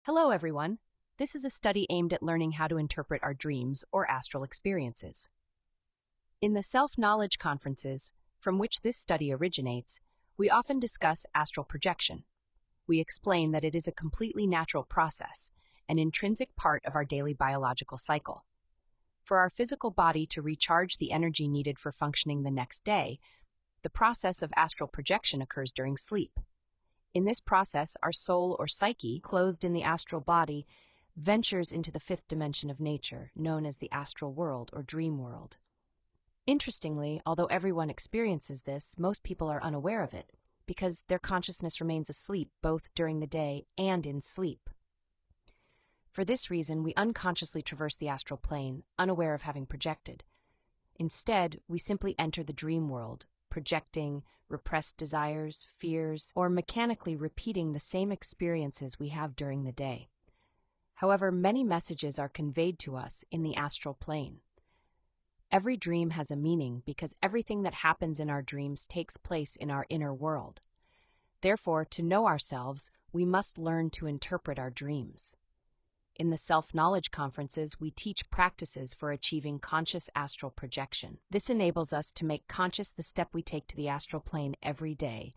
Hello, everyone. This is a study aimed at learning how to interpret our dreams or astral experiences. In the self-knowledge conferences, from which this study originates, we often discuss astral projection. We explain that it is a completely natural process, an intrinsic part of our daily biological cycle. For our physical body to recharge the energy needed for functioning the next day, the process of astral projection occurs during sleep. In this process, our soul or psyche, clothed in the astral body, ventures into the fifth dimension of nature, known as the astral world or dream world. Interestingly, although everyone experiences this, most people are unaware of it, because their consciousness remains asleep both during the day and in sleep. For this reason, we unconsciously traverse the astral plane, unaware of having projected. Instead, we simply enter the dream world, projecting repressed desires, fears, or mechanically repeating the same experiences we have during the day. However, many messages are conveyed to us in the astral plane. Every dream has a meaning because everything that happens in our dreams takes place in our inner world. Therefore, to know ourselves, we must learn to interpret our dreams. In the self-knowledge conferences, we teach practices for achieving conscious astral projection. This enables us to make conscious the step we take to the astral plane every day,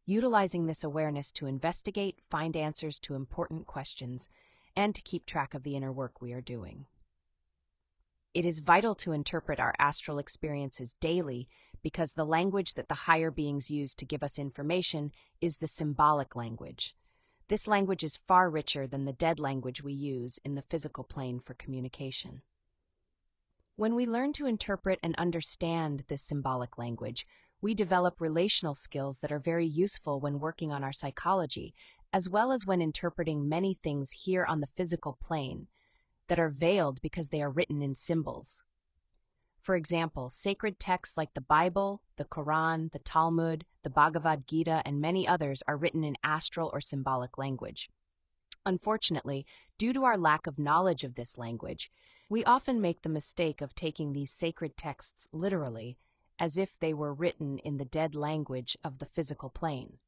utilizing this awareness to investigate, find answers to important questions, and to keep track of the inner work we are doing. It is vital to interpret our astral experiences daily because the language that the higher beings use to give us information is the symbolic language. This language is far richer than the dead language we use in the physical plane for communication. When we learn to interpret and understand this symbolic language, we develop relational skills that are very useful when working on our psychology, as well as when interpreting many things here on the physical plane that are veiled because they are written in symbols. For example, sacred texts like the Bible, the Quran, the Talmud, the Bhagavad Gita, and many others are written in astral or symbolic language. Unfortunately, due to our lack of knowledge of this language, we often make the mistake of taking these sacred texts literally, as if they were written in the dead language of the physical plane.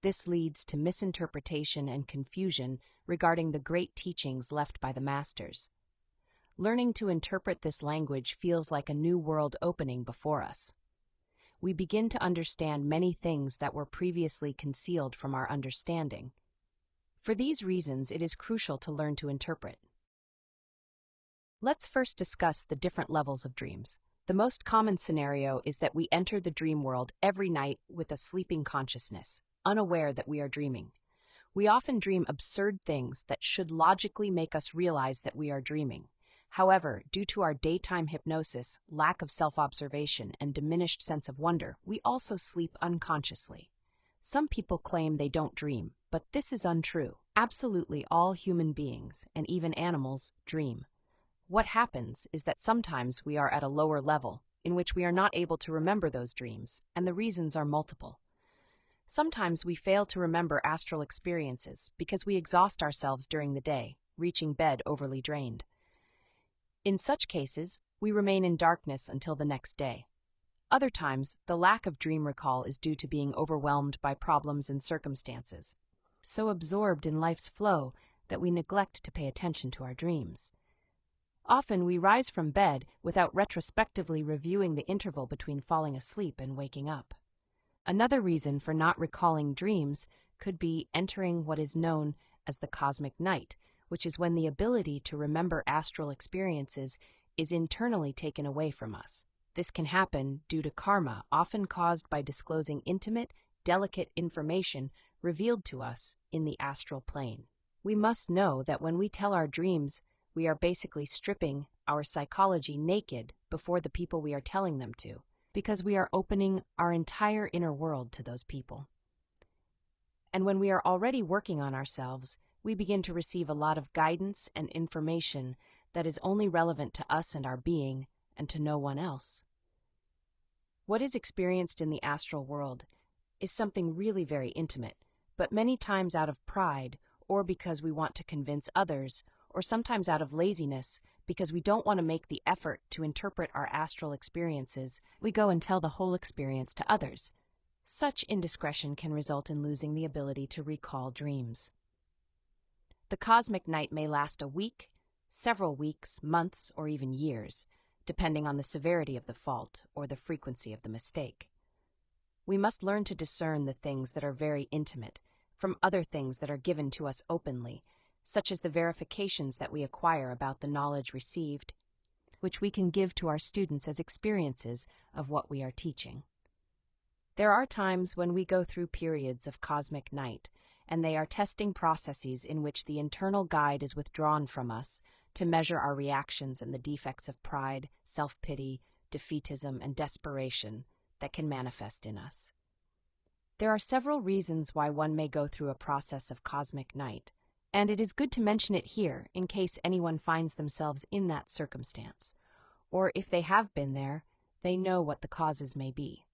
This leads to misinterpretation and confusion regarding the great teachings left by the masters. Learning to interpret this language feels like a new world opening before us. We begin to understand many things that were previously concealed from our understanding. For these reasons, it is crucial to learn to interpret. Let's first discuss the different levels of dreams. The most common scenario is that we enter the dream world every night with a sleeping consciousness, unaware that we are dreaming. We often dream absurd things that should logically make us realize that we are dreaming. However, due to our daytime hypnosis, lack of self-observation, and diminished sense of wonder, we also sleep unconsciously. Some people claim they don't dream, but this is untrue. Absolutely all human beings, and even animals, dream. What happens is that sometimes we are at a lower level, in which we are not able to remember those dreams, and the reasons are multiple. Sometimes we fail to remember astral experiences because we exhaust ourselves during the day, reaching bed overly drained. In such cases, we remain in darkness until the next day. Other times, the lack of dream recall is due to being overwhelmed by problems and circumstances, so absorbed in life's flow that we neglect to pay attention to our dreams. Often, we rise from bed without retrospectively reviewing the interval between falling asleep and waking up. Another reason for not recalling dreams could be entering what is known as the cosmic night, which is when the ability to remember astral experiences is internally taken away from us. This can happen due to karma, often caused by disclosing intimate, delicate information revealed to us in the astral plane. We must know that when we tell our dreams, we are basically stripping our psychology naked before the people we are telling them to, because we are opening our entire inner world to those people. And when we are already working on ourselves, we begin to receive a lot of guidance and information that is only relevant to us and our being, and to no one else. What is experienced in the astral world is something really very intimate, but many times out of pride, or because we want to convince others, or sometimes out of laziness, because we don't want to make the effort to interpret our astral experiences, we go and tell the whole experience to others. Such indiscretion can result in losing the ability to recall dreams. The cosmic night may last a week, several weeks, months, or even years, depending on the severity of the fault or the frequency of the mistake. We must learn to discern the things that are very intimate from other things that are given to us openly, such as the verifications that we acquire about the knowledge received, which we can give to our students as experiences of what we are teaching. There are times when we go through periods of cosmic night, and they are testing processes in which the internal guide is withdrawn from us to measure our reactions and the defects of pride, self-pity, defeatism, and desperation that can manifest in us. There are several reasons why one may go through a process of cosmic night, and it is good to mention it here in case anyone finds themselves in that circumstance, or if they have been there, they know what the causes may be.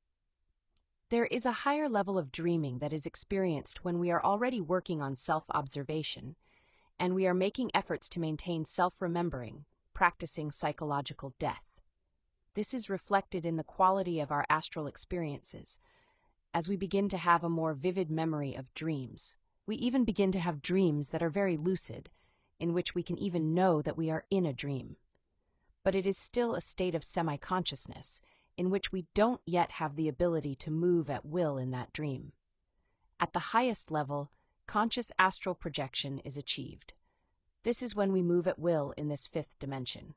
There is a higher level of dreaming that is experienced when we are already working on self-observation, and we are making efforts to maintain self-remembering, practicing psychological death. This is reflected in the quality of our astral experiences, as we begin to have a more vivid memory of dreams. We even begin to have dreams that are very lucid, in which we can even know that we are in a dream. But it is still a state of semi-consciousness, in which we don't yet have the ability to move at will in that dream. At the highest level, conscious astral projection is achieved. This is when we move at will in this fifth dimension,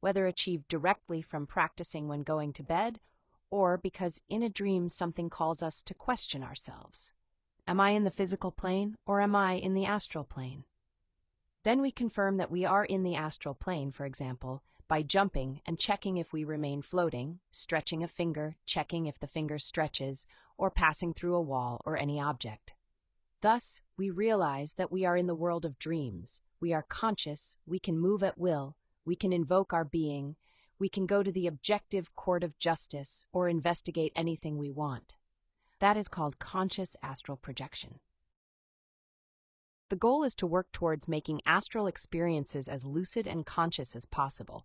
whether achieved directly from practicing when going to bed, or because in a dream something calls us to question ourselves. Am I in the physical plane, or am I in the astral plane? Then we confirm that we are in the astral plane, for example, by jumping and checking if we remain floating, stretching a finger, checking if the finger stretches, or passing through a wall or any object. Thus, we realize that we are in the world of dreams. We are conscious, we can move at will, we can invoke our being, we can go to the objective court of justice or investigate anything we want. That is called conscious astral projection. The goal is to work towards making astral experiences as lucid and conscious as possible.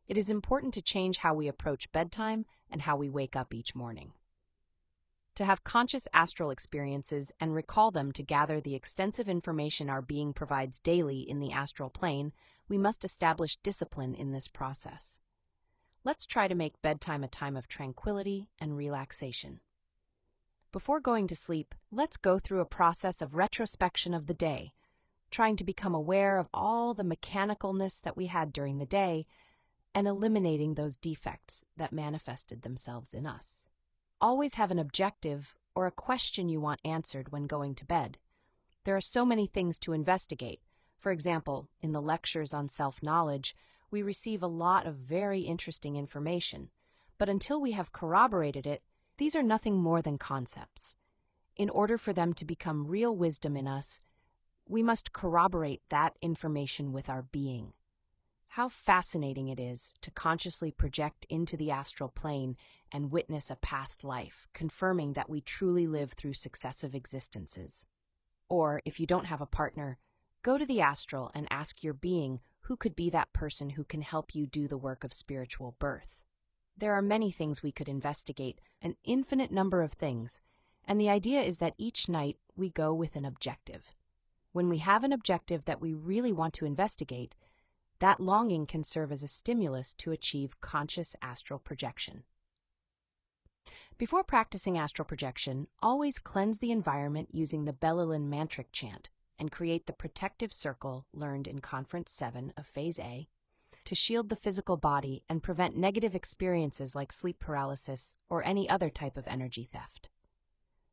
It is important to change how we approach bedtime and how we wake up each morning. To have conscious astral experiences and recall them to gather the extensive information our being provides daily in the astral plane, we must establish discipline in this process. Let's try to make bedtime a time of tranquility and relaxation. Before going to sleep, let's go through a process of retrospection of the day, trying to become aware of all the mechanicalness that we had during the day and eliminating those defects that manifested themselves in us. Always have an objective or a question you want answered when going to bed. There are so many things to investigate. For example, in the lectures on self-knowledge, we receive a lot of very interesting information, but until we have corroborated it, these are nothing more than concepts. In order for them to become real wisdom in us, we must corroborate that information with our being. How fascinating it is to consciously project into the astral plane and witness a past life, confirming that we truly live through successive existences. Or, if you don't have a partner, go to the astral and ask your being who could be that person who can help you do the work of spiritual birth. There are many things we could investigate, an infinite number of things, and the idea is that each night we go with an objective. When we have an objective that we really want to investigate, that longing can serve as a stimulus to achieve conscious astral projection. Before practicing astral projection, always cleanse the environment using the Belilin mantric chant and create the protective circle learned in Conference 7 of Phase A to shield the physical body and prevent negative experiences like sleep paralysis or any other type of energy theft.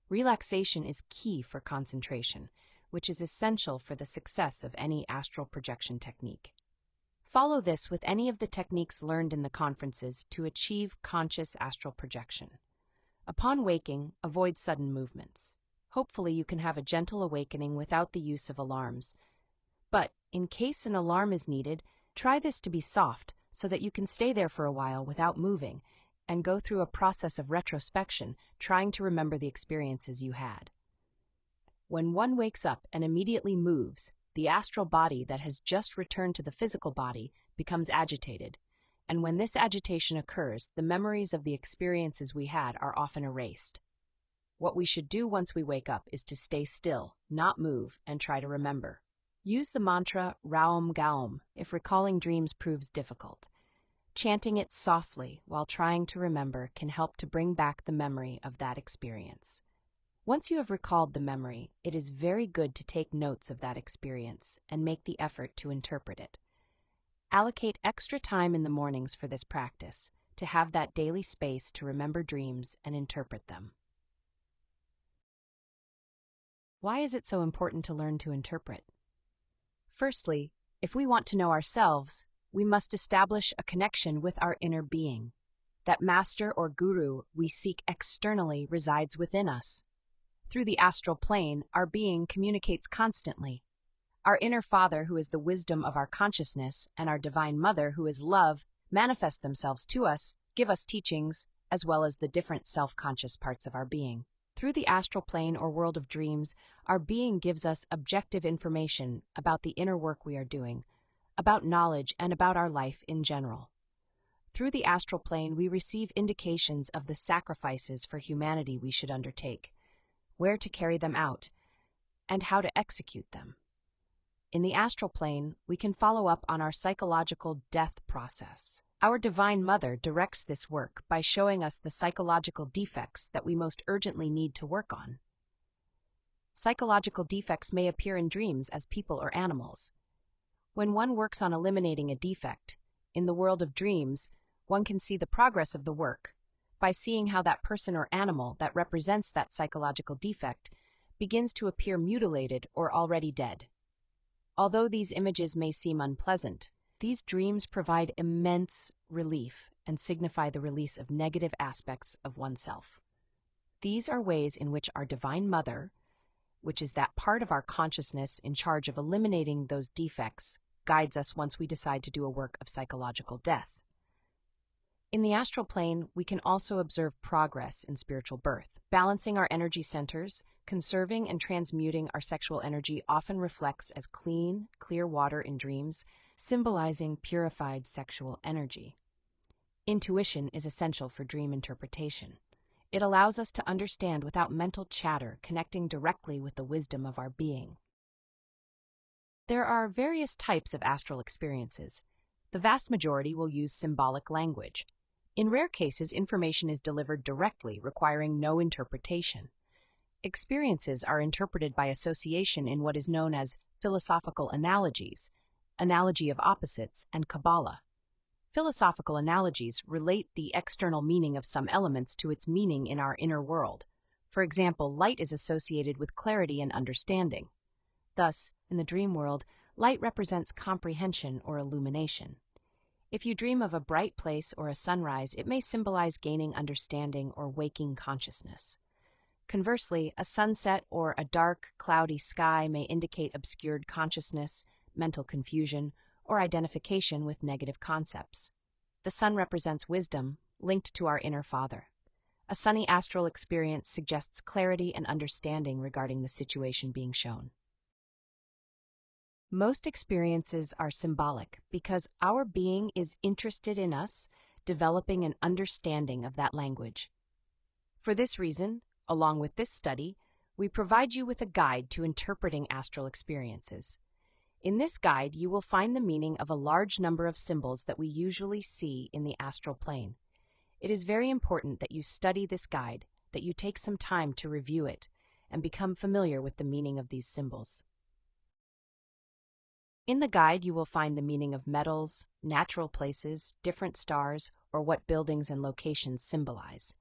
Relaxation is key for concentration, which is essential for the success of any astral projection technique. Follow this with any of the techniques learned in the conferences to achieve conscious astral projection. Upon waking, avoid sudden movements. Hopefully you can have a gentle awakening without the use of alarms. But, in case an alarm is needed, try this to be soft so that you can stay there for a while without moving and go through a process of retrospection, trying to remember the experiences you had. When one wakes up and immediately moves, the astral body that has just returned to the physical body becomes agitated, and when this agitation occurs, the memories of the experiences we had are often erased. What we should do once we wake up is to stay still, not move, and try to remember. Use the mantra Raum Gaum if recalling dreams proves difficult. Chanting it softly while trying to remember can help to bring back the memory of that experience. Once you have recalled the memory, it is very good to take notes of that experience and make the effort to interpret it. Allocate extra time in the mornings for this practice to have that daily space to remember dreams and interpret them. Why is it so important to learn to interpret? Firstly, if we want to know ourselves, we must establish a connection with our inner being. That master or guru we seek externally resides within us. Through the astral plane, our being communicates constantly. Our inner Father, who is the wisdom of our consciousness, and our Divine Mother, who is love, manifest themselves to us, give us teachings, as well as the different self-conscious parts of our being. Through the astral plane or world of dreams, our being gives us objective information about the inner work we are doing, about knowledge, and about our life in general. Through the astral plane, we receive indications of the sacrifices for humanity we should undertake, where to carry them out, and how to execute them. In the astral plane, we can follow up on our psychological death process. Our Divine Mother directs this work by showing us the psychological defects that we most urgently need to work on. Psychological defects may appear in dreams as people or animals. When one works on eliminating a defect, in the world of dreams, one can see the progress of the work by seeing how that person or animal that represents that psychological defect begins to appear mutilated or already dead. Although these images may seem unpleasant, these dreams provide immense relief and signify the release of negative aspects of oneself. These are ways in which our Divine Mother, which is that part of our consciousness in charge of eliminating those defects, guides us once we decide to do a work of psychological death. In the astral plane, we can also observe progress in spiritual birth. Balancing our energy centers, conserving and transmuting our sexual energy often reflects as clean, clear water in dreams, symbolizing purified sexual energy. Intuition is essential for dream interpretation. It allows us to understand without mental chatter, connecting directly with the wisdom of our being. There are various types of astral experiences. The vast majority will use symbolic language. In rare cases, information is delivered directly, requiring no interpretation. Experiences are interpreted by association in what is known as philosophical analogies, analogy of opposites, and Kabbalah. Philosophical analogies relate the external meaning of some elements to its meaning in our inner world. For example, light is associated with clarity and understanding. Thus, in the dream world, light represents comprehension or illumination. If you dream of a bright place or a sunrise, it may symbolize gaining understanding or waking consciousness. Conversely, a sunset or a dark, cloudy sky may indicate obscured consciousness, mental confusion, or identification with negative concepts. The sun represents wisdom, linked to our inner Father. A sunny astral experience suggests clarity and understanding regarding the situation being shown. Most experiences are symbolic because our being is interested in us developing an understanding of that language. For this reason, along with this study, we provide you with a guide to interpreting astral experiences. In this guide, you will find the meaning of a large number of symbols that we usually see in the astral plane. It is very important that you study this guide, that you take some time to review it, and become familiar with the meaning of these symbols. In the guide, you will find the meaning of metals, natural places, different stars, or what buildings and locations symbolize.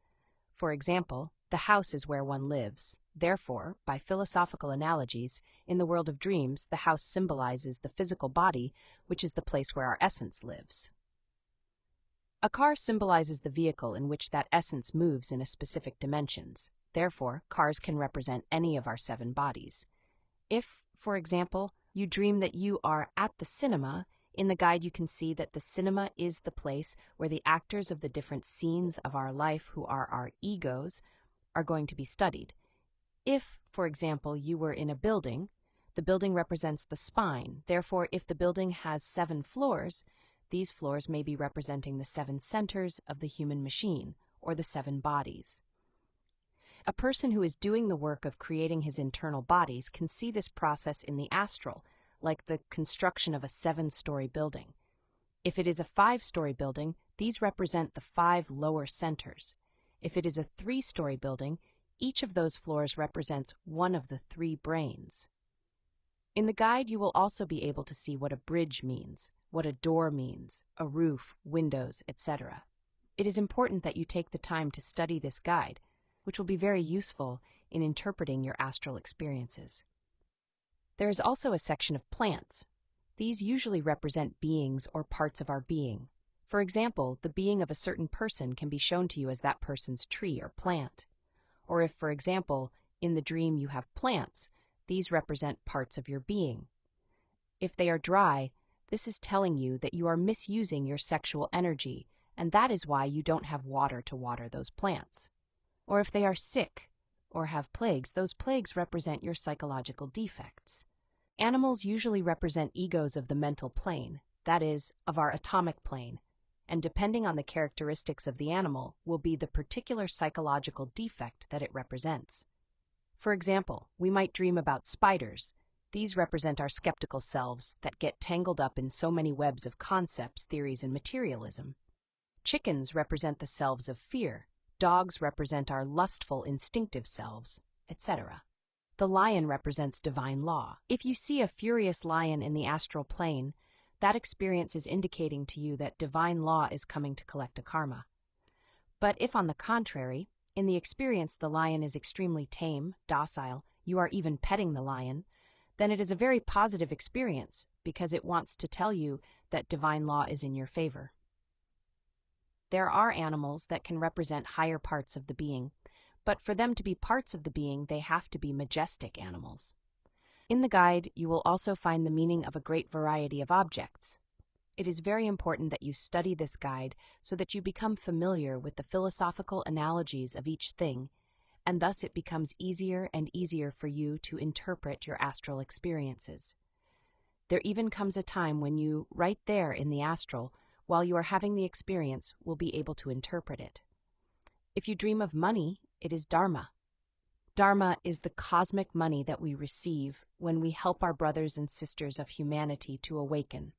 For example, the house is where one lives. Therefore, by philosophical analogies, in the world of dreams, the house symbolizes the physical body, which is the place where our essence lives. A car symbolizes the vehicle in which that essence moves in a specific dimensions. Therefore, cars can represent any of our 7 bodies. If, for example, you dream that you are at the cinema, in the guide you can see that the cinema is the place where the actors of the different scenes of our life, who are our egos, are going to be studied. If, for example, you were in a building, the building represents the spine. Therefore, if the building has 7 floors, these floors may be representing the 7 centers of the human machine, or the 7 bodies. A person who is doing the work of creating his internal bodies can see this process in the astral, like the construction of a 7-story building. If it is a 5-story building, these represent the 5 lower centers. If it is a 3-story building, each of those floors represents one of the 3 brains. In the guide, you will also be able to see what a bridge means, what a door means, a roof, windows, etc. It is important that you take the time to study this guide, which will be very useful in interpreting your astral experiences. There is also a section of plants. These usually represent beings or parts of our being. For example, the being of a certain person can be shown to you as that person's tree or plant. Or if, for example, in the dream you have plants, these represent parts of your being. If they are dry, this is telling you that you are misusing your sexual energy, and that is why you don't have water to water those plants. Or if they are sick or have plagues, those plagues represent your psychological defects. Animals usually represent egos of the mental plane, that is, of our atomic plane, and depending on the characteristics of the animal will be the particular psychological defect that it represents. For example, we might dream about spiders. These represent our skeptical selves that get tangled up in so many webs of concepts, theories, and materialism. Chickens represent the selves of fear. Dogs represent our lustful, instinctive selves, etc. The lion represents divine law. If you see a furious lion in the astral plane, that experience is indicating to you that divine law is coming to collect a karma. But if, on the contrary, in the experience the lion is extremely tame, docile, you are even petting the lion, then it is a very positive experience because it wants to tell you that divine law is in your favor. There are animals that can represent higher parts of the being, but for them to be parts of the being, they have to be majestic animals. In the guide, you will also find the meaning of a great variety of objects. It is very important that you study this guide so that you become familiar with the philosophical analogies of each thing, and thus it becomes easier and easier for you to interpret your astral experiences. There even comes a time when you, right there in the astral, while you are having the experience, will be able to interpret it. If you dream of money, it is dharma. Dharma is the cosmic money that we receive when we help our brothers and sisters of humanity to awaken.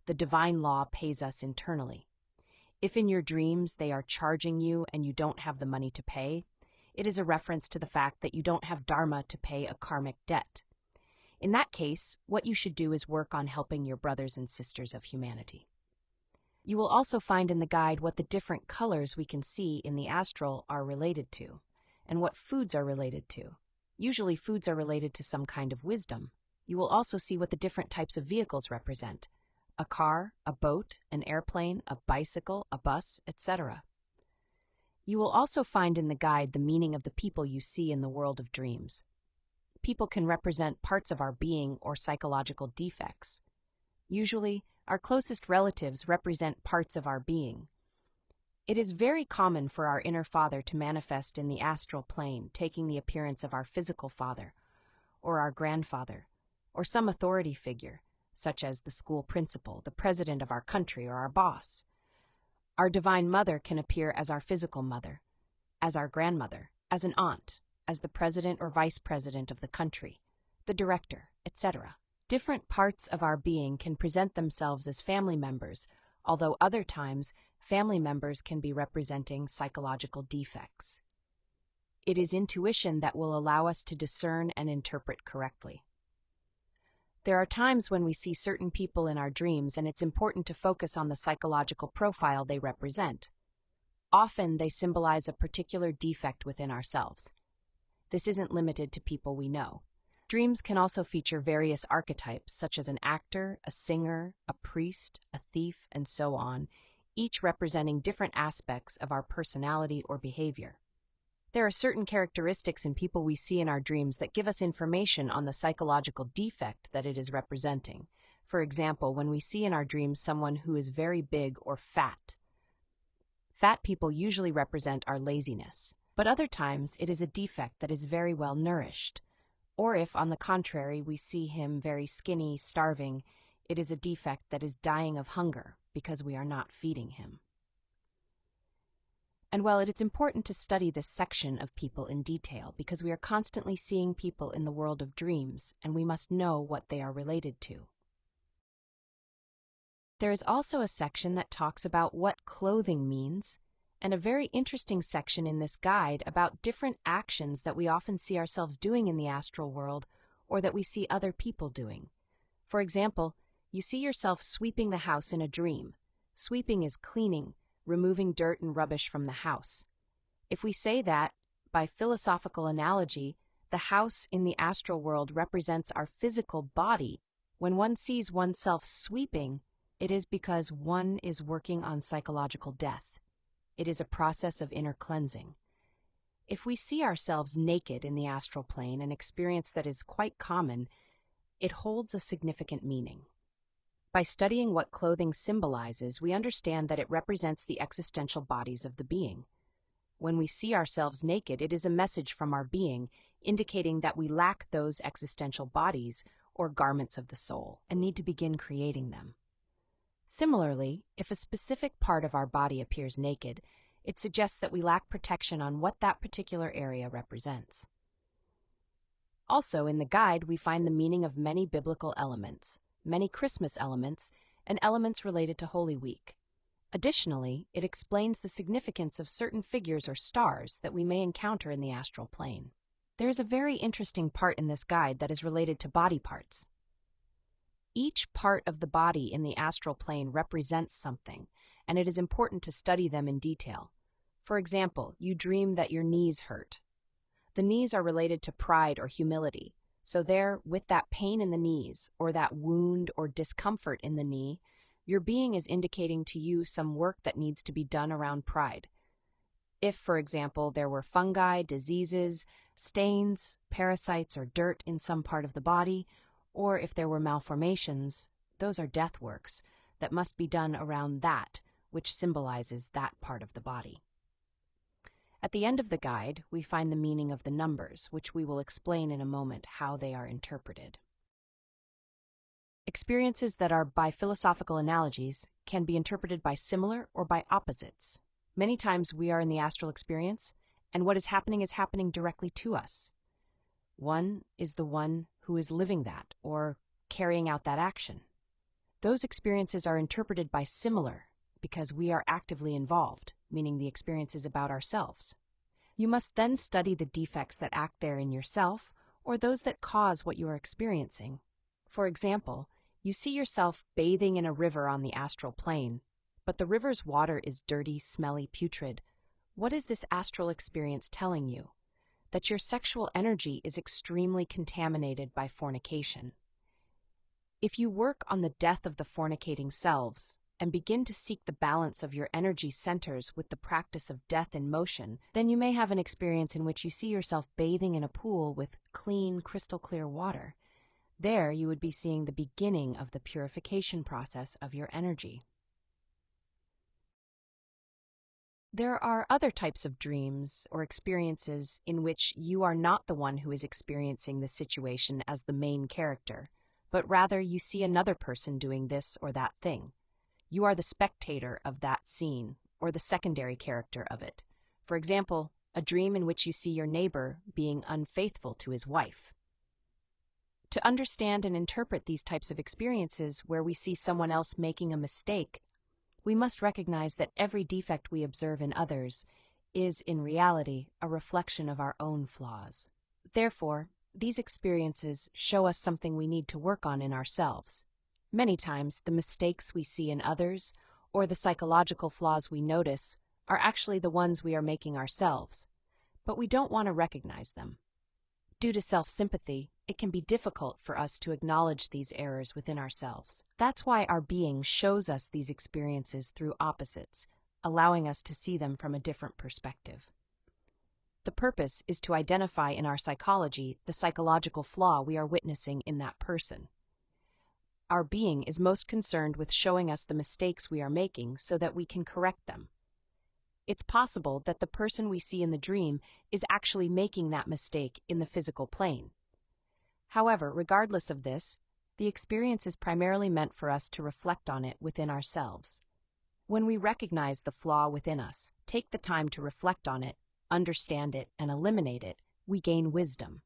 The divine law pays us internally. If in your dreams they are charging you and you don't have the money to pay, it is a reference to the fact that you don't have dharma to pay a karmic debt. In that case, what you should do is work on helping your brothers and sisters of humanity. You will also find in the guide what the different colors we can see in the astral are related to, and what foods are related to. Usually foods are related to some kind of wisdom. You will also see what the different types of vehicles represent: a car, a boat, an airplane, a bicycle, a bus, etc. You will also find in the guide the meaning of the people you see in the world of dreams. People can represent parts of our being or psychological defects. Usually, our closest relatives represent parts of our being. It is very common for our inner father to manifest in the astral plane, taking the appearance of our physical father, or our grandfather, or some authority figure, such as the school principal, the president of our country, or our boss. Our divine mother can appear as our physical mother, as our grandmother, as an aunt, as the president or vice president of the country, the director, etc. Different parts of our being can present themselves as family members, although other times family members can be representing psychological defects. It is intuition that will allow us to discern and interpret correctly. There are times when we see certain people in our dreams, and it's important to focus on the psychological profile they represent. Often they symbolize a particular defect within ourselves. This isn't limited to people we know. Dreams can also feature various archetypes, such as an actor, a singer, a priest, a thief, and so on, each representing different aspects of our personality or behavior. There are certain characteristics in people we see in our dreams that give us information on the psychological defect that it is representing. For example, when we see in our dreams someone who is very big or fat. Fat people usually represent our laziness, but other times it is a defect that is very well nourished. Or if, on the contrary, we see him very skinny, starving, it is a defect that is dying of hunger because we are not feeding him. And while it's important to study this section of people in detail because we are constantly seeing people in the world of dreams and we must know what they are related to. There is also a section that talks about what clothing means, and a very interesting section in this guide about different actions that we often see ourselves doing in the astral world or that we see other people doing. For example, you see yourself sweeping the house in a dream. Sweeping is cleaning, removing dirt and rubbish from the house. If we say that, by philosophical analogy, the house in the astral world represents our physical body, when one sees oneself sweeping, it is because one is working on psychological death. It is a process of inner cleansing. If we see ourselves naked in the astral plane, an experience that is quite common, it holds a significant meaning. By studying what clothing symbolizes, we understand that it represents the existential bodies of the being. When we see ourselves naked, it is a message from our being, indicating that we lack those existential bodies or garments of the soul and need to begin creating them. Similarly, if a specific part of our body appears naked, it suggests that we lack protection on what that particular area represents. Also, in the guide, we find the meaning of many biblical elements, many Christmas elements, and elements related to Holy Week. Additionally, it explains the significance of certain figures or stars that we may encounter in the astral plane. There is a very interesting part in this guide that is related to body parts. Each part of the body in the astral plane represents something, and it is important to study them in detail. For example, you dream that your knees hurt. The knees are related to pride or humility, so there, with that pain in the knees, or that wound or discomfort in the knee, your being is indicating to you some work that needs to be done around pride. If, for example, there were fungi, diseases, stains, parasites, or dirt in some part of the body, or if there were malformations, those are death works that must be done around that which symbolizes that part of the body. At the end of the guide, we find the meaning of the numbers, which we will explain in a moment how they are interpreted. Experiences that are by philosophical analogies can be interpreted by similar or by opposites. Many times we are in the astral experience, and what is happening directly to us. One is the one who is living that or carrying out that action. Those experiences are interpreted by similar because we are actively involved, meaning the experience is about ourselves. You must then study the defects that act there in yourself or those that cause what you are experiencing. For example, you see yourself bathing in a river on the astral plane, but the river's water is dirty, smelly, putrid. What is this astral experience telling you? That your sexual energy is extremely contaminated by fornication. If you work on the death of the fornicating selves and begin to seek the balance of your energy centers with the practice of death in motion, then you may have an experience in which you see yourself bathing in a pool with clean, crystal clear water. There you would be seeing the beginning of the purification process of your energy. There are other types of dreams or experiences in which you are not the one who is experiencing the situation as the main character, but rather you see another person doing this or that thing. You are the spectator of that scene or the secondary character of it. For example, a dream in which you see your neighbor being unfaithful to his wife. To understand and interpret these types of experiences where we see someone else making a mistake, we must recognize that every defect we observe in others is, in reality, a reflection of our own flaws. Therefore, these experiences show us something we need to work on in ourselves. Many times, the mistakes we see in others, or the psychological flaws we notice, are actually the ones we are making ourselves, but we don't want to recognize them. Due to self-sympathy, it can be difficult for us to acknowledge these errors within ourselves. That's why our being shows us these experiences through opposites, allowing us to see them from a different perspective. The purpose is to identify in our psychology the psychological flaw we are witnessing in that person. Our being is most concerned with showing us the mistakes we are making so that we can correct them. It's possible that the person we see in the dream is actually making that mistake in the physical plane. However, regardless of this, the experience is primarily meant for us to reflect on it within ourselves. When we recognize the flaw within us, take the time to reflect on it, understand it, and eliminate it, we gain wisdom.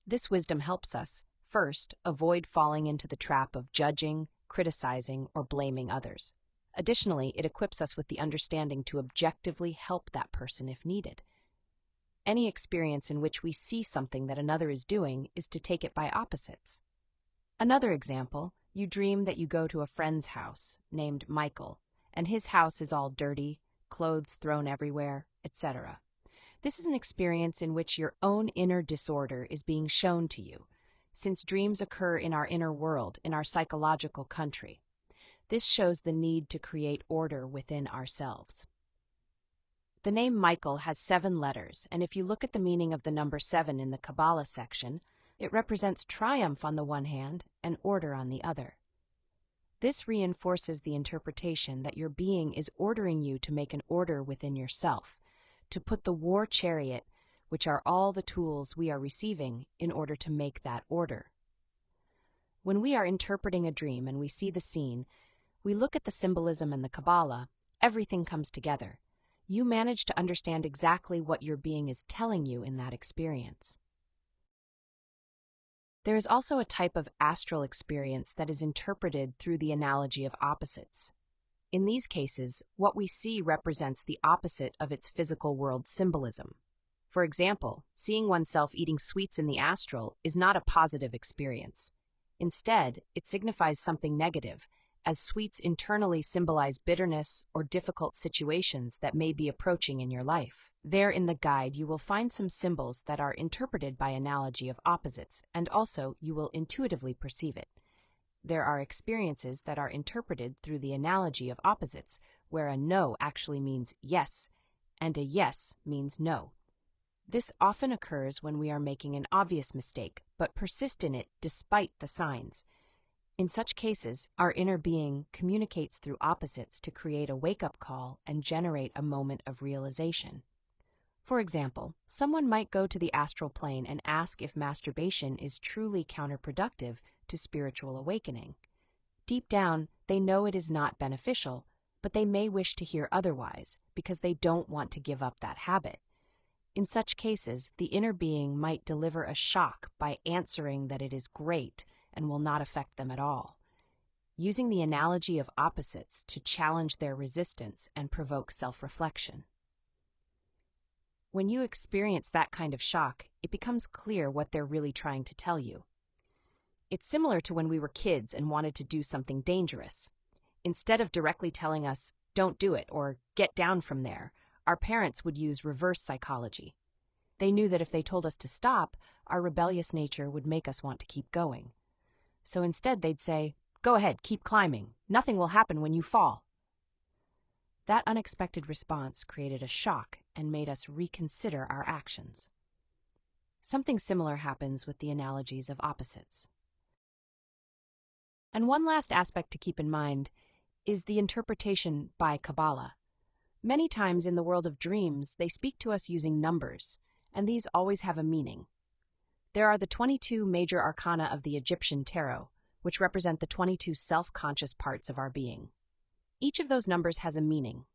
This wisdom helps us, first, avoid falling into the trap of judging, criticizing, or blaming others. Additionally, it equips us with the understanding to objectively help that person if needed. Any experience in which we see something that another is doing is to take it by opposites. Another example, you dream that you go to a friend's house, named Michael, and his house is all dirty, clothes thrown everywhere, etc. This is an experience in which your own inner disorder is being shown to you, since dreams occur in our inner world, in our psychological country. This shows the need to create order within ourselves. The name Michael has 7 letters, and if you look at the meaning of the number 7 in the Kabbalah section, it represents triumph on the one hand and order on the other. This reinforces the interpretation that your being is ordering you to make an order within yourself, to put the war chariot, which are all the tools we are receiving, in order to make that order. When we are interpreting a dream and we see the scene, we look at the symbolism and the Kabbalah, everything comes together. You manage to understand exactly what your being is telling you in that experience. There is also a type of astral experience that is interpreted through the analogy of opposites. In these cases, what we see represents the opposite of its physical world symbolism. For example, seeing oneself eating sweets in the astral is not a positive experience. Instead, it signifies something negative, as sweets internally symbolize bitterness or difficult situations that may be approaching in your life. There in the guide, you will find some symbols that are interpreted by analogy of opposites, and also you will intuitively perceive it. There are experiences that are interpreted through the analogy of opposites, where a no actually means yes, and a yes means no. This often occurs when we are making an obvious mistake, but persist in it despite the signs. In such cases, our inner being communicates through opposites to create a wake-up call and generate a moment of realization. For example, someone might go to the astral plane and ask if masturbation is truly counterproductive to spiritual awakening. Deep down, they know it is not beneficial, but they may wish to hear otherwise because they don't want to give up that habit. In such cases, the inner being might deliver a shock by answering that it is great and will not affect them at all, using the analogy of opposites to challenge their resistance and provoke self-reflection. When you experience that kind of shock, it becomes clear what they're really trying to tell you. It's similar to when we were kids and wanted to do something dangerous. Instead of directly telling us, "Don't do it," or "Get down from there," our parents would use reverse psychology. They knew that if they told us to stop, our rebellious nature would make us want to keep going. So instead they'd say, "Go ahead, keep climbing. Nothing will happen when you fall." That unexpected response created a shock and made us reconsider our actions. Something similar happens with the analogies of opposites. And one last aspect to keep in mind is the interpretation by Kabbalah. Many times in the world of dreams, they speak to us using numbers, and these always have a meaning. There are the 22 major arcana of the Egyptian tarot, which represent the 22 self-conscious parts of our being. Each of those numbers has a meaning.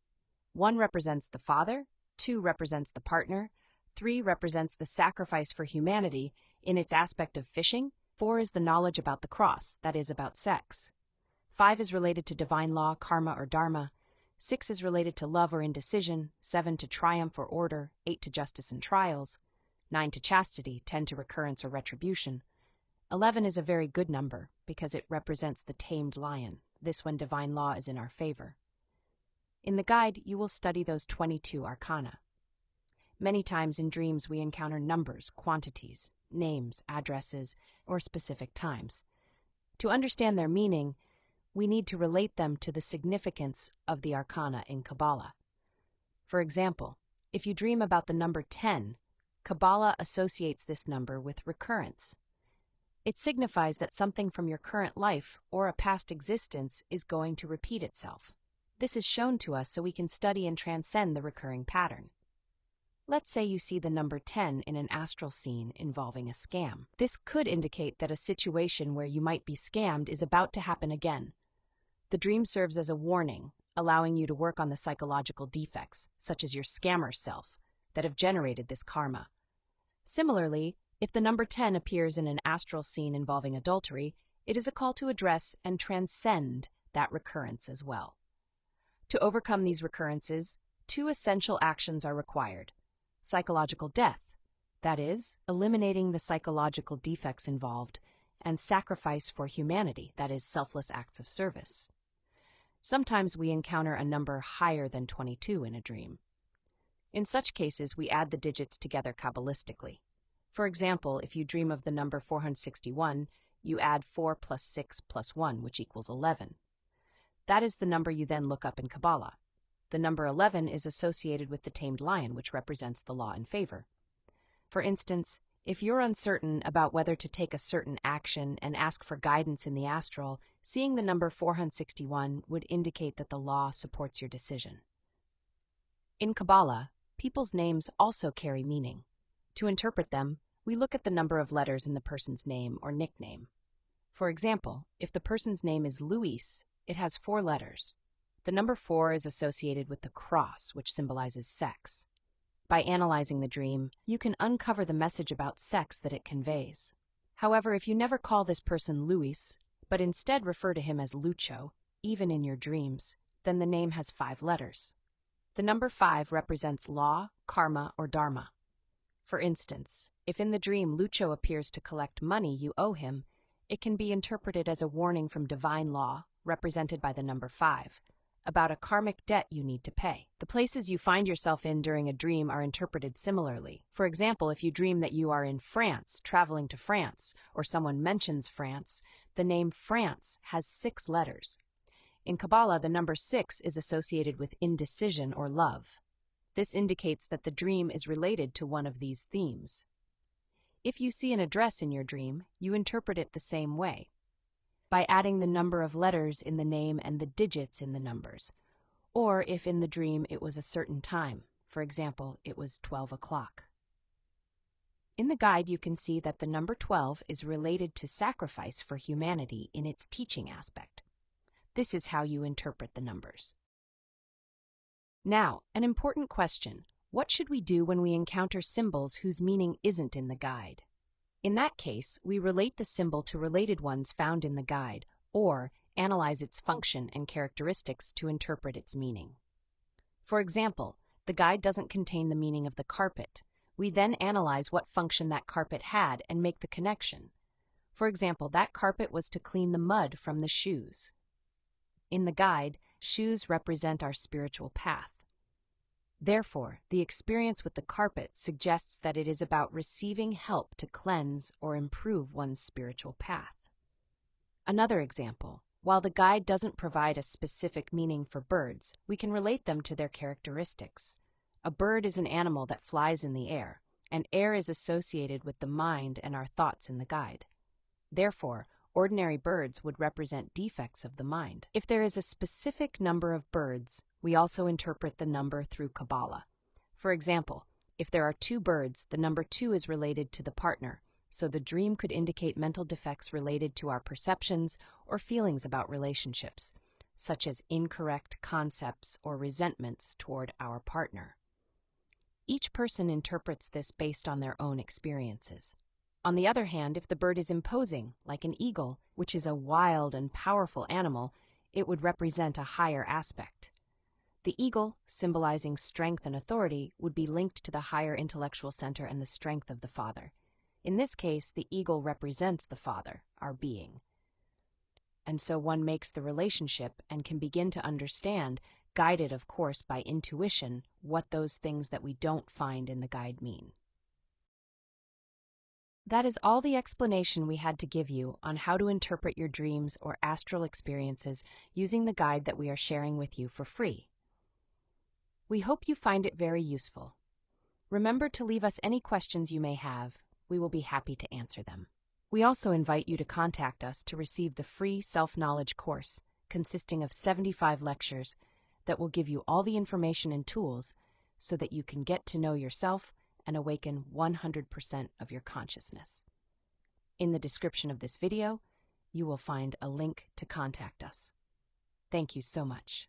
1 represents the father, 2 represents the partner, 3 represents the sacrifice for humanity in its aspect of fishing, 4 is the knowledge about the cross, that is, about sex. 5 is related to divine law, karma, or dharma. 6 is related to love or indecision, 7 to triumph or order, 8 to justice and trials, 9 to chastity, 10 to recurrence or retribution. 11 is a very good number because it represents the tamed lion, this when divine law is in our favor. In the guide, you will study those 22 arcana. Many times in dreams we encounter numbers, quantities, names, addresses, or specific times. To understand their meaning, we need to relate them to the significance of the arcana in Kabbalah. For example, if you dream about the number 10, Kabbalah associates this number with recurrence. It signifies that something from your current life or a past existence is going to repeat itself. This is shown to us so we can study and transcend the recurring pattern. Let's say you see the number 10 in an astral scene involving a scam. This could indicate that a situation where you might be scammed is about to happen again. The dream serves as a warning, allowing you to work on the psychological defects, such as your scammer self, that have generated this karma. Similarly, if the number 10 appears in an astral scene involving adultery, it is a call to address and transcend that recurrence as well. To overcome these recurrences, two essential actions are required: psychological death, that is, eliminating the psychological defects involved, and sacrifice for humanity, that is, selfless acts of service. Sometimes we encounter a number higher than 22 in a dream. In such cases, we add the digits together Kabbalistically. For example, if you dream of the number 461, you add 4 plus 6 plus 1, which equals 11. That is the number you then look up in Kabbalah. The number 11 is associated with the tamed lion, which represents the law in favor. For instance, if you're uncertain about whether to take a certain action and ask for guidance in the astral, seeing the number 461 would indicate that the law supports your decision. In Kabbalah, people's names also carry meaning. To interpret them, we look at the number of letters in the person's name or nickname. For example, if the person's name is Luis, it has 4 letters. The number 4 is associated with the cross, which symbolizes sex. By analyzing the dream, you can uncover the message about sex that it conveys. However, if you never call this person Luis, but instead refer to him as Lucho, even in your dreams, then the name has 5 letters. The number 5 represents law, karma, or dharma. For instance, if in the dream Lucho appears to collect money you owe him, it can be interpreted as a warning from divine law, represented by the number 5, about a karmic debt you need to pay. The places you find yourself in during a dream are interpreted similarly. For example, if you dream that you are in France, traveling to France, or someone mentions France, the name France has 6 letters. In Kabbalah, the number 6 is associated with indecision or love. This indicates that the dream is related to one of these themes. If you see an address in your dream, you interpret it the same way, by adding the number of letters in the name and the digits in the numbers, or if in the dream it was a certain time, for example, it was 12 o'clock. In the guide, you can see that the number 12 is related to sacrifice for humanity in its teaching aspect. This is how you interpret the numbers. Now, an important question: what should we do when we encounter symbols whose meaning isn't in the guide? In that case, we relate the symbol to related ones found in the guide, or analyze its function and characteristics to interpret its meaning. For example, the guide doesn't contain the meaning of the carpet. We then analyze what function that carpet had and make the connection. For example, that carpet was to clean the mud from the shoes. In the guide, shoes represent our spiritual path. Therefore, the experience with the carpet suggests that it is about receiving help to cleanse or improve one's spiritual path. Another example: while the guide doesn't provide a specific meaning for birds, we can relate them to their characteristics. A bird is an animal that flies in the air, and air is associated with the mind and our thoughts in the guide. Therefore, ordinary birds would represent defects of the mind. If there is a specific number of birds, we also interpret the number through Kabbalah. For example, if there are 2 birds, the number 2 is related to the partner, so the dream could indicate mental defects related to our perceptions or feelings about relationships, such as incorrect concepts or resentments toward our partner. Each person interprets this based on their own experiences. On the other hand, if the bird is imposing, like an eagle, which is a wild and powerful animal, it would represent a higher aspect. The eagle, symbolizing strength and authority, would be linked to the higher intellectual center and the strength of the father. In this case, the eagle represents the father, our being. And so one makes the relationship and can begin to understand, guided of course by intuition, what those things that we don't find in the guide mean. That is all the explanation we had to give you on how to interpret your dreams or astral experiences using the guide that we are sharing with you for free. We hope you find it very useful. Remember to leave us any questions you may have. We will be happy to answer them. We also invite you to contact us to receive the free self-knowledge course consisting of 75 lectures that will give you all the information and tools so that you can get to know yourself and awaken 100% of your consciousness. In the description of this video, you will find a link to contact us. Thank you so much.